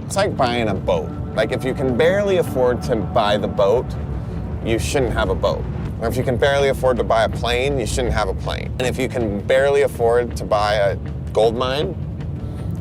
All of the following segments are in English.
It's like buying a boat. Like if you can barely afford to buy the boat, you shouldn't have a boat. Or if you can barely afford to buy a plane, you shouldn't have a plane. And if you can barely afford to buy a gold mine,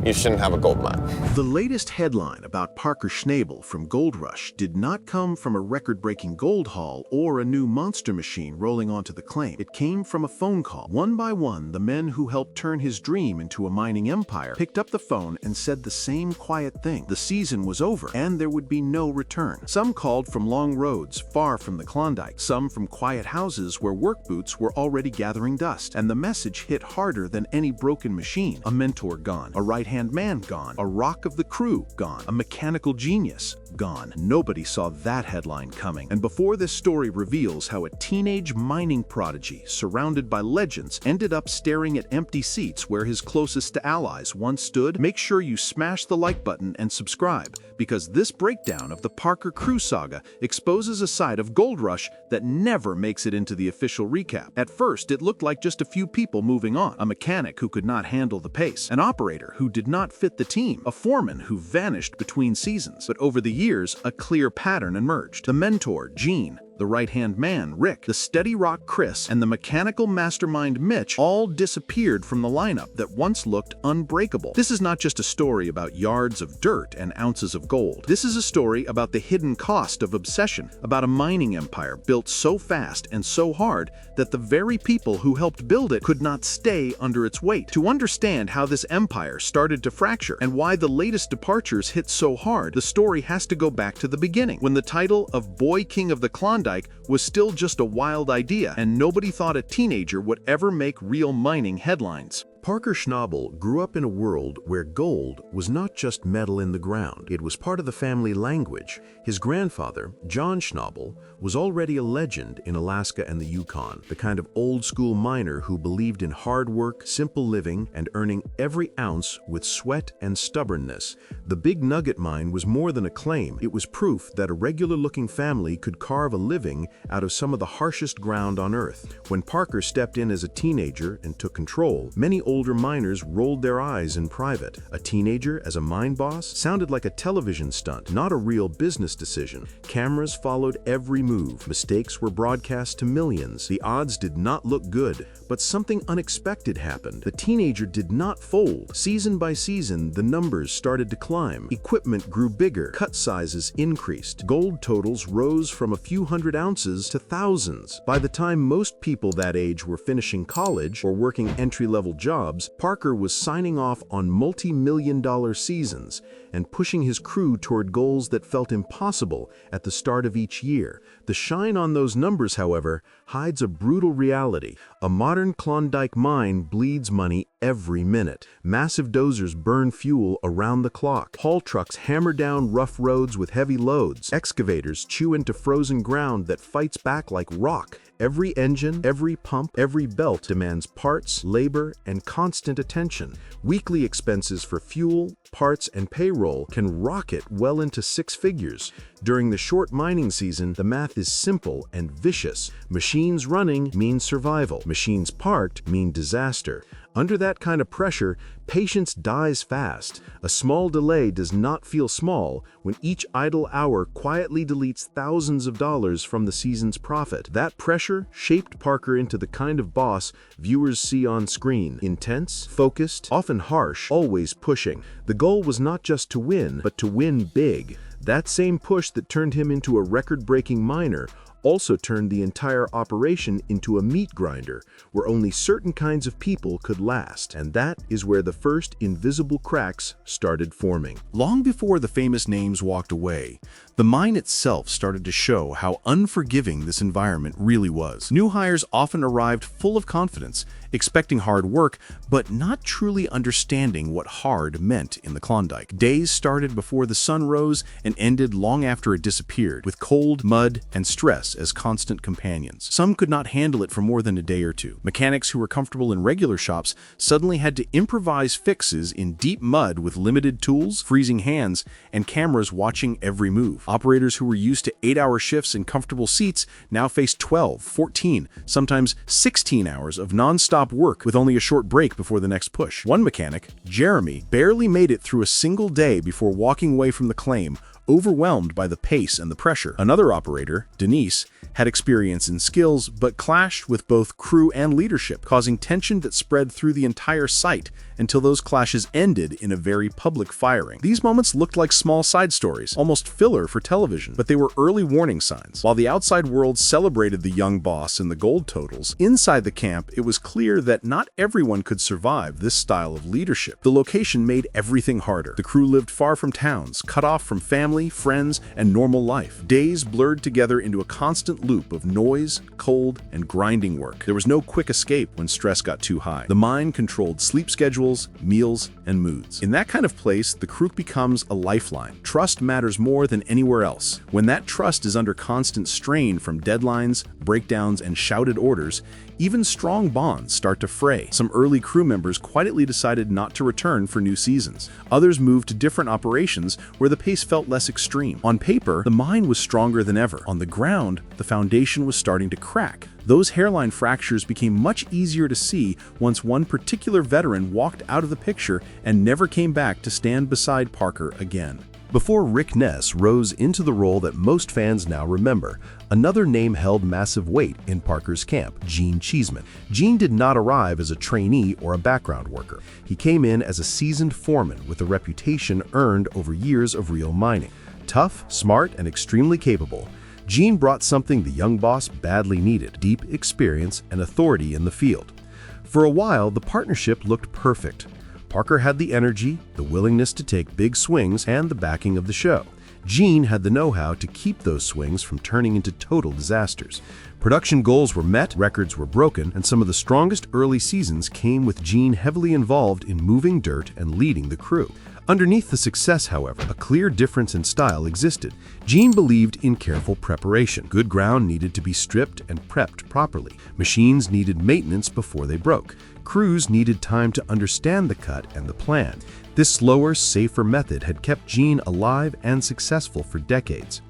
you shouldn't have a gold mine. The latest headline about Parker Schnabel from Gold Rush did not come from a record-breaking gold haul or a new monster machine rolling onto the claim. It came from a phone call. One by one, the men who helped turn his dream into a mining empire picked up the phone and said the same quiet thing. The season was over, and there would be no return. Some called from long roads far from the Klondike, some from quiet houses where work boots were already gathering dust. And the message hit harder than any broken machine. A mentor gone, a right-hand man gone, a rock of the crew gone, a mechanical genius gone. Nobody saw that headline coming. And before this story reveals how a teenage mining prodigy surrounded by legends ended up staring at empty seats where his closest allies once stood, make sure you smash the like button and subscribe, because this breakdown of the Parker crew saga exposes a side of Gold Rush that never makes it into the official recap. At first, it looked like just a few people moving on, a mechanic who could not handle the pace, an operator who did not fit the team, a foreman who vanished between seasons. But over the years, a clear pattern emerged. The mentor, Gene, the right-hand man, Rick, the steady rock, Chris, and the mechanical mastermind, Mitch, all disappeared from the lineup that once looked unbreakable. This is not just a story about yards of dirt and ounces of gold. This is a story about the hidden cost of obsession, about a mining empire built so fast and so hard that the very people who helped build it could not stay under its weight. To understand how this empire started to fracture and why the latest departures hit so hard, the story has to go back to the beginning, when the title of Boy King of the Klondike was still just a wild idea, and nobody thought a teenager would ever make real mining headlines. Parker Schnabel grew up in a world where gold was not just metal in the ground. It was part of the family language. His grandfather, John Schnabel, was already a legend in Alaska and the Yukon, the kind of old-school miner who believed in hard work, simple living, and earning every ounce with sweat and stubbornness. The Big Nugget mine was more than a claim. It was proof that a regular-looking family could carve a living out of some of the harshest ground on Earth. When Parker stepped in as a teenager and took control, many older miners rolled their eyes in private. A teenager as a mine boss sounded like a television stunt, not a real business decision. Cameras followed every move. Mistakes were broadcast to millions. The odds did not look good, but something unexpected happened. The teenager did not fold. Season by season, the numbers started to climb. Equipment grew bigger. Cut sizes increased. Gold totals rose from a few hundred ounces to thousands. By the time most people that age were finishing college or working entry-level jobs, Parker was signing off on multi-million-dollar seasons and pushing his crew toward goals that felt impossible at the start of each year. The shine on those numbers, however, hides a brutal reality. A modern Klondike mine bleeds money every minute. Massive dozers burn fuel around the clock. Haul trucks hammer down rough roads with heavy loads. Excavators chew into frozen ground that fights back like rock. Every engine, every pump, every belt demands parts, labor, and constant attention. Weekly expenses for fuel, parts, and payroll can rocket well into six figures. During the short mining season, the math is simple and vicious. Machines running mean survival. Machines parked mean disaster. Under that kind of pressure, patience dies fast. A small delay does not feel small when each idle hour quietly deletes thousands of dollars from the season's profit. That pressure shaped Parker into the kind of boss viewers see on screen. Intense, focused, often harsh, always pushing. The goal was not just to win, but to win big. That same push that turned him into a record-breaking miner also turned the entire operation into a meat grinder, where only certain kinds of people could last. And that is where the first invisible cracks started forming. Long before the famous names walked away, the mine itself started to show how unforgiving this environment really was. New hires often arrived full of confidence, expecting hard work, but not truly understanding what hard meant in the Klondike. Days started before the sun rose and ended long after it disappeared, with cold, mud, and stress stress as constant companions. Some could not handle it for more than a day or two. Mechanics who were comfortable in regular shops suddenly had to improvise fixes in deep mud with limited tools, freezing hands, and cameras watching every move. Operators who were used to 8-hour shifts in comfortable seats now faced 12, 14, sometimes 16 hours of non-stop work with only a short break before the next push. One mechanic, Jeremy, barely made it through a single day before walking away from the claim, overwhelmed by the pace and the pressure. Another operator, Denise, had experience and skills, but clashed with both crew and leadership, causing tension that spread through the entire site until those clashes ended in a very public firing. These moments looked like small side stories, almost filler for television, but they were early warning signs. While the outside world celebrated the young boss and the gold totals, inside the camp it was clear that not everyone could survive this style of leadership. The location made everything harder. The crew lived far from towns, cut off from family, friends, and normal life. Days blurred together into a constant loop of noise, cold, and grinding work. There was no quick escape when stress got too high. The mind controlled sleep schedules, meals, and moods. In that kind of place, the crew becomes a lifeline. Trust matters more than anywhere else. When that trust is under constant strain from deadlines, breakdowns, and shouted orders, even strong bonds start to fray. Some early crew members quietly decided not to return for new seasons. Others moved to different operations where the pace felt less extreme. On paper, the mine was stronger than ever. On the ground, the foundation was starting to crack. Those hairline fractures became much easier to see once one particular veteran walked out of the picture and never came back to stand beside Parker again. Before Rick Ness rose into the role that most fans now remember, another name held massive weight in Parker's camp, Gene Cheeseman. Gene did not arrive as a trainee or a background worker. He came in as a seasoned foreman with a reputation earned over years of real mining. Tough, smart, and extremely capable, Gene brought something the young boss badly needed: deep experience and authority in the field. For a while, the partnership looked perfect. Parker had the energy, the willingness to take big swings, and the backing of the show. Gene had the know-how to keep those swings from turning into total disasters. Production goals were met, records were broken, and some of the strongest early seasons came with Gene heavily involved in moving dirt and leading the crew. Underneath the success, however, a clear difference in style existed. Gene believed in careful preparation. Good ground needed to be stripped and prepped properly. Machines needed maintenance before they broke. Crews needed time to understand the cut and the plan. This slower, safer method had kept Gene alive and successful for decades.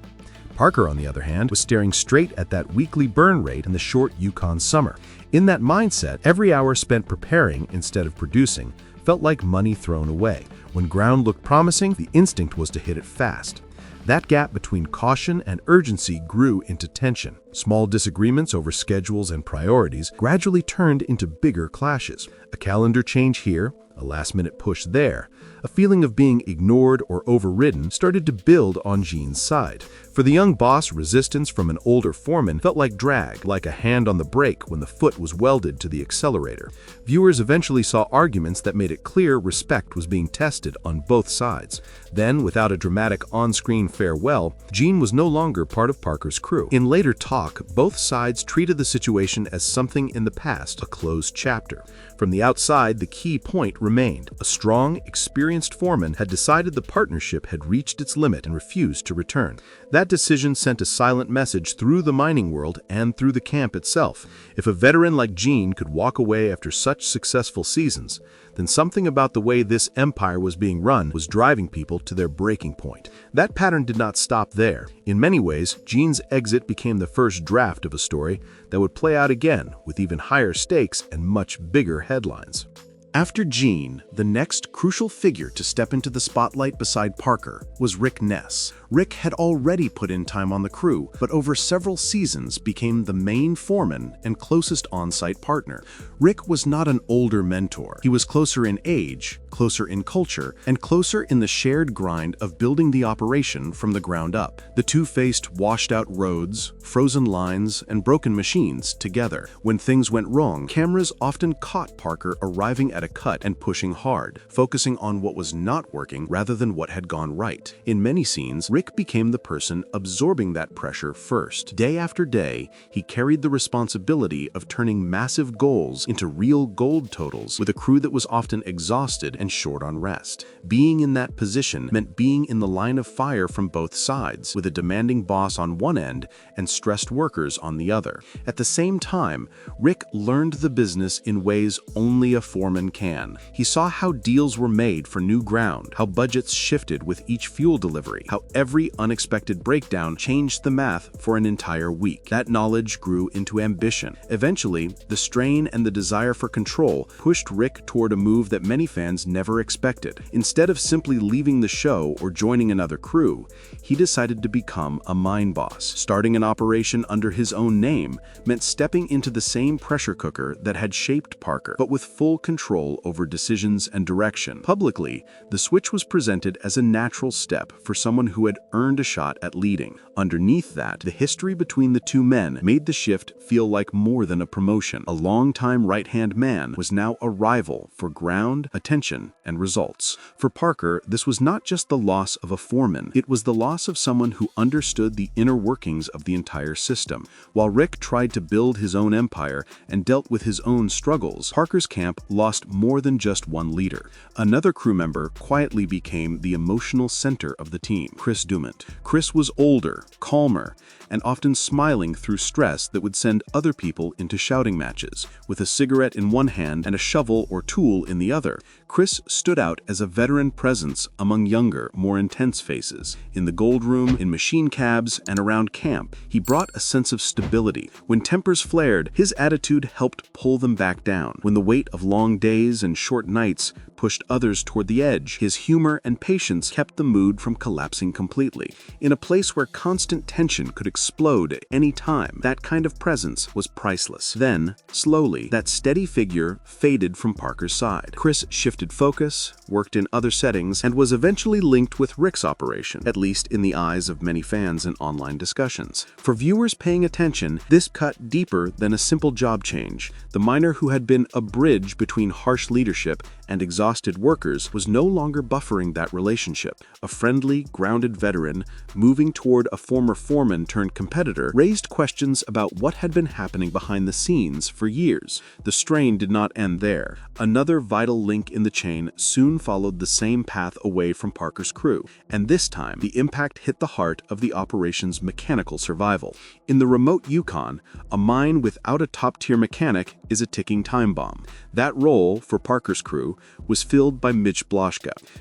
Parker, on the other hand, was staring straight at that weekly burn rate in the short Yukon summer. In that mindset, every hour spent preparing instead of producing felt like money thrown away. When ground looked promising, the instinct was to hit it fast. That gap between caution and urgency grew into tension. Small disagreements over schedules and priorities gradually turned into bigger clashes. A calendar change here, a last-minute push there. A feeling of being ignored or overridden started to build on Gene's side. For the young boss, resistance from an older foreman felt like drag, like a hand on the brake when the foot was welded to the accelerator. Viewers eventually saw arguments that made it clear respect was being tested on both sides. Then, without a dramatic on-screen farewell, Gene was no longer part of Parker's crew. In later talk, both sides treated the situation as something in the past, a closed chapter. From the outside, the key point remained. A strong, experienced foreman had decided the partnership had reached its limit and refused to return. That decision sent a silent message through the mining world and through the camp itself. If a veteran like Gene could walk away after such successful seasons, then something about the way this empire was being run was driving people to their breaking point. That pattern did not stop there. In many ways, Gene's exit became the first draft of a story that would play out again with even higher stakes and much bigger headlines. After Gene, the next crucial figure to step into the spotlight beside Parker was Rick Ness. Rick had already put in time on the crew, but over several seasons became the main foreman and closest on-site partner. Rick was not an older mentor. He was closer in age, closer in culture, and closer in the shared grind of building the operation from the ground up. The two faced washed-out roads, frozen lines, and broken machines together. When things went wrong, cameras often caught Parker arriving at a cut and pushing hard, focusing on what was not working rather than what had gone right. In many scenes, Rick became the person absorbing that pressure first. Day after day, he carried the responsibility of turning massive goals into real gold totals with a crew that was often exhausted and short on rest. Being in that position meant being in the line of fire from both sides, with a demanding boss on one end and stressed workers on the other. At the same time, Rick learned the business in ways only a foreman can. He saw how deals were made for new ground, how budgets shifted with each fuel delivery, how every unexpected breakdown changed the math for an entire week. That knowledge grew into ambition. Eventually, the strain and the desire for control pushed Rick toward a move that many fans never expected. Instead of simply leaving the show or joining another crew, he decided to become a mine boss. Starting an operation under his own name meant stepping into the same pressure cooker that had shaped Parker, but with full control over decisions and direction. Publicly, the switch was presented as a natural step for someone who had earned a shot at leading. Underneath that, the history between the two men made the shift feel like more than a promotion. A longtime right-hand man was now a rival for ground, attention, and results. For Parker, this was not just the loss of a foreman, it was the loss of someone who understood the inner workings of the entire system. While Rick tried to build his own empire and dealt with his own struggles, Parker's camp lost more than just one leader. Another crew member quietly became the emotional center of the team, Chris Dumant. Chris was older, calmer, and often smiling through stress that would send other people into shouting matches. With a cigarette in one hand and a shovel or tool in the other, Chris stood out as a veteran presence among younger, more intense faces. In the gold room, in machine cabs, and around camp, he brought a sense of stability. When tempers flared, his attitude helped pull them back down. When the weight of long days and short nights pushed others toward the edge, his humor and patience kept the mood from collapsing completely. In a place where constant tension could explode at any time, that kind of presence was priceless. Then, slowly, that steady figure faded from Parker's side. Chris shifted focus, worked in other settings, and was eventually linked with Rick's operation, at least in the eyes of many fans in online discussions. For viewers paying attention, this cut deeper than a simple job change. The miner who had been a bridge between harsh leadership and exhausted workers was no longer buffering that relationship. A friendly, grounded veteran, moving toward a former foreman turned competitor, raised questions about what had been happening behind the scenes for years. The strain did not end there. Another vital link in the chain soon followed the same path away from Parker's crew, and this time the impact hit the heart of the operation's mechanical survival. In the remote Yukon, a mine without a top-tier mechanic is a ticking time bomb. That role, for Parker's crew, was filled by Mitch.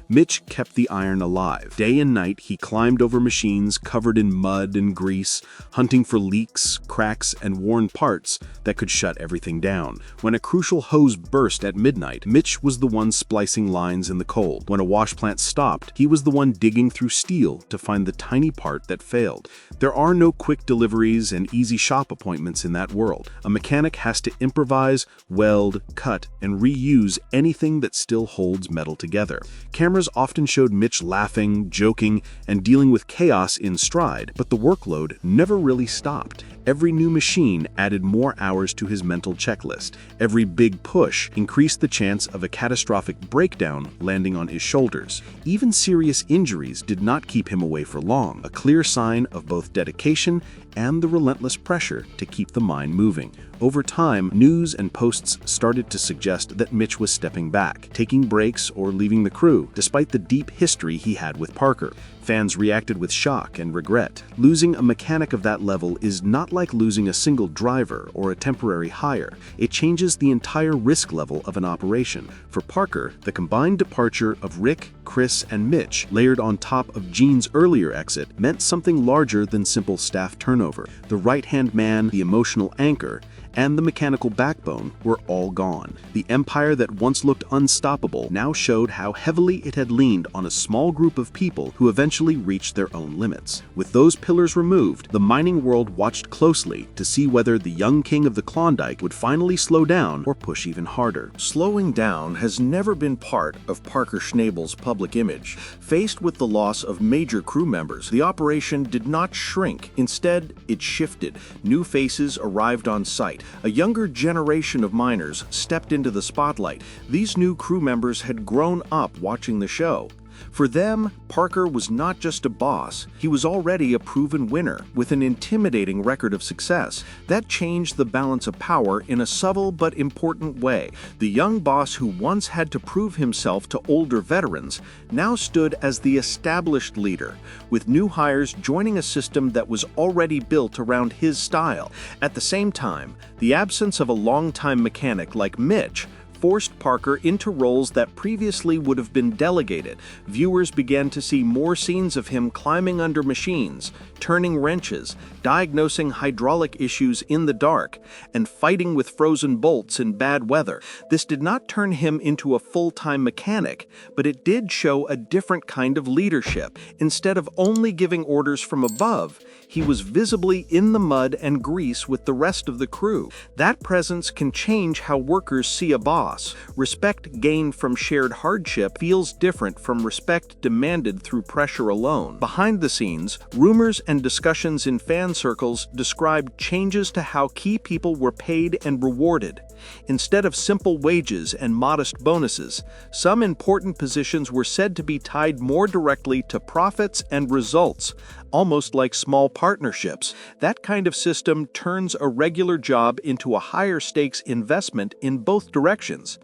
Mitch kept the iron alive. Day and night, he climbed over machines covered in mud and grease, hunting for leaks, cracks, and worn parts that could shut everything down. When a crucial hose burst at midnight, Mitch was the one splicing lines in the cold. When a wash plant stopped, he was the one digging through steel to find the tiny part that failed. There are no quick deliveries and easy shop appointments in that world. A mechanic has to improvise, weld, cut, and reuse anything that still holds metal together. Cameras often showed Mitch laughing, joking, and dealing with chaos in stride, but the workload never really stopped. Every new machine added more hours to his mental checklist. Every big push increased the chance of a catastrophic breakdown landing on his shoulders. Even serious injuries did not keep him away for long, a clear sign of both dedication and the relentless pressure to keep the mine moving. Over time, news and posts started to suggest that Mitch was stepping back, taking breaks or leaving the crew, despite the deep history he had with Parker. Fans reacted with shock and regret. Losing a mechanic of that level is not like losing a single driver or a temporary hire. It changes the entire risk level of an operation. For Parker, the combined departure of Rick, Chris, and Mitch, layered on top of Gene's earlier exit, meant something larger than simple staff turnover. The right-hand man, the emotional anchor, and the mechanical backbone were all gone. The empire that once looked unstoppable now showed how heavily it had leaned on a small group of people who eventually reached their own limits. With those pillars removed, the mining world watched closely to see whether the young king of the Klondike would finally slow down or push even harder. Slowing down has never been part of Parker Schnabel's public image. Faced with the loss of major crew members, the operation did not shrink. Instead, it shifted. New faces arrived on site. A younger generation of miners stepped into the spotlight. These new crew members had grown up watching the show. For them, Parker was not just a boss, he was already a proven winner with an intimidating record of success. That changed the balance of power in a subtle but important way. The young boss who once had to prove himself to older veterans now stood as the established leader, with new hires joining a system that was already built around his style. At the same time, the absence of a longtime mechanic like Mitch forced Parker into roles that previously would have been delegated. Viewers began to see more scenes of him climbing under machines, turning wrenches, diagnosing hydraulic issues in the dark, and fighting with frozen bolts in bad weather. This did not turn him into a full-time mechanic, but it did show a different kind of leadership. Instead of only giving orders from above, he was visibly in the mud and grease with the rest of the crew. That presence can change how workers see a boss. Respect gained from shared hardship feels different from respect demanded through pressure alone. Behind the scenes, rumors and discussions in fan circles described changes to how key people were paid and rewarded. Instead of simple wages and modest bonuses, some important positions were said to be tied more directly to profits and results, almost like small partnerships. That kind of system turns a regular job into a higher stakes investment in both directions.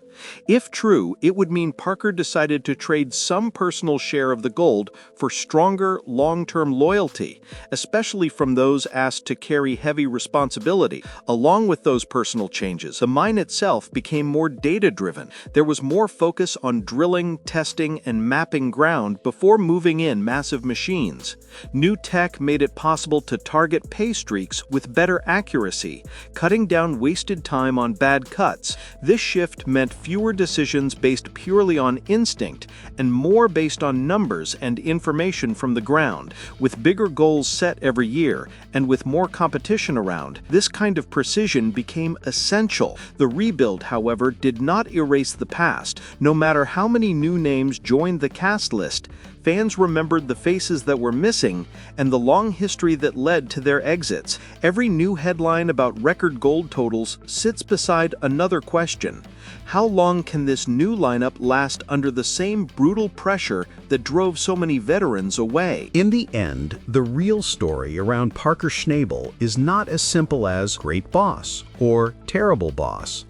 If true, it would mean Parker decided to trade some personal share of the gold for stronger, long-term loyalty, especially from those asked to carry heavy responsibility. Along with those personal changes, the mine itself became more data-driven. There was more focus on drilling, testing, and mapping ground before moving in massive machines. New tech made it possible to target pay streaks with better accuracy, cutting down wasted time on bad cuts. This shift meant fewer decisions based purely on instinct and more based on numbers and information from the ground. With bigger goals set every year and with more competition around, this kind of precision became essential. The rebuild, however, did not erase the past. No matter how many new names joined the cast list, fans remembered the faces that were missing and the long history that led to their exits. Every new headline about record gold totals sits beside another question. How long can this new lineup last under the same brutal pressure that drove so many veterans away? In the end, the real story around Parker Schnabel is not as simple as great boss or terrible boss.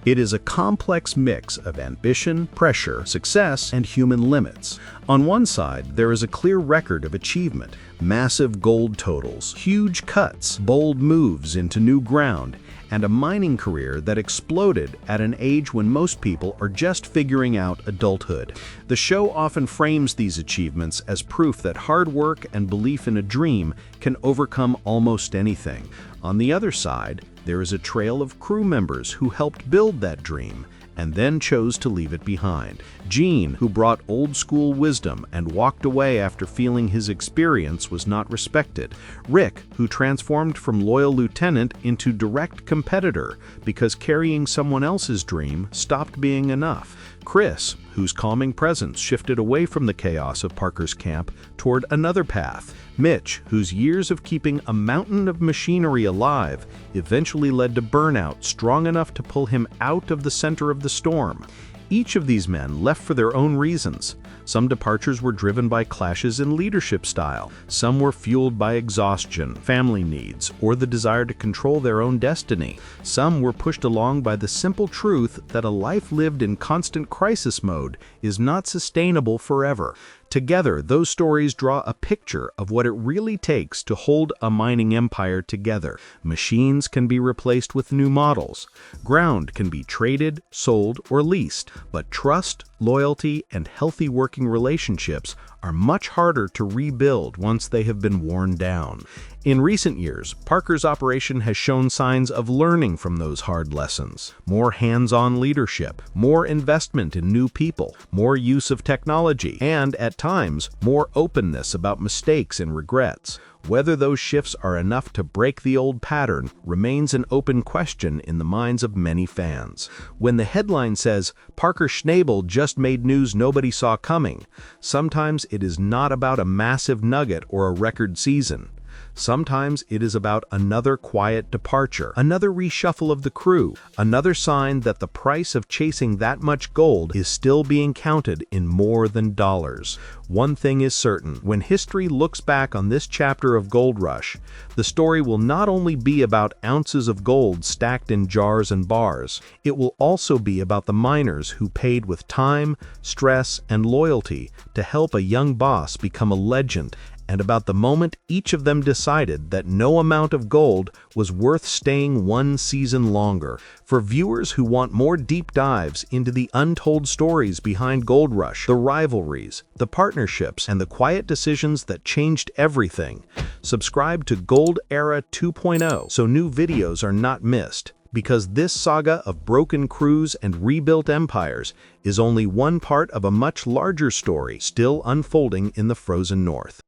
It is a complex mix of ambition, pressure, success, and human limits. On one side, there is a clear record of achievement, massive gold totals, huge cuts, bold moves into new ground, and a mining career that exploded at an age when most people are just figuring out adulthood. The show often frames these achievements as proof that hard work and belief in a dream can overcome almost anything. On the other side, there is a trail of crew members who helped build that dream and then chose to leave it behind. Gene, who brought old-school wisdom and walked away after feeling his experience was not respected. Rick, who transformed from loyal lieutenant into direct competitor because carrying someone else's dream stopped being enough. Chris, whose calming presence shifted away from the chaos of Parker's camp toward another path. Mitch, whose years of keeping a mountain of machinery alive eventually led to burnout strong enough to pull him out of the center of the storm. Each of these men left for their own reasons. Some departures were driven by clashes in leadership style. Some were fueled by exhaustion, family needs, or the desire to control their own destiny. Some were pushed along by the simple truth that a life lived in constant crisis mode is not sustainable forever. Together, those stories draw a picture of what it really takes to hold a mining empire together. Machines can be replaced with new models. Ground can be traded, sold, or leased. But trust, loyalty, and healthy working relationships are much harder to rebuild once they have been worn down. In recent years, Parker's operation has shown signs of learning from those hard lessons. More hands-on leadership, more investment in new people, more use of technology, and, at times, more openness about mistakes and regrets. Whether those shifts are enough to break the old pattern remains an open question in the minds of many fans. When the headline says, "Parker Schnabel just made news nobody saw coming," sometimes it is not about a massive nugget or a record season. Sometimes it is about another quiet departure, another reshuffle of the crew, another sign that the price of chasing that much gold is still being counted in more than dollars. One thing is certain: when history looks back on this chapter of Gold Rush, the story will not only be about ounces of gold stacked in jars and bars, it will also be about the miners who paid with time, stress, and loyalty to help a young boss become a legend, and about the moment each of them decided that no amount of gold was worth staying one season longer. For viewers who want more deep dives into the untold stories behind Gold Rush, the rivalries, the partnerships, and the quiet decisions that changed everything, subscribe to Gold Era 2.0 so new videos are not missed. Because this saga of broken crews and rebuilt empires is only one part of a much larger story still unfolding in the frozen north.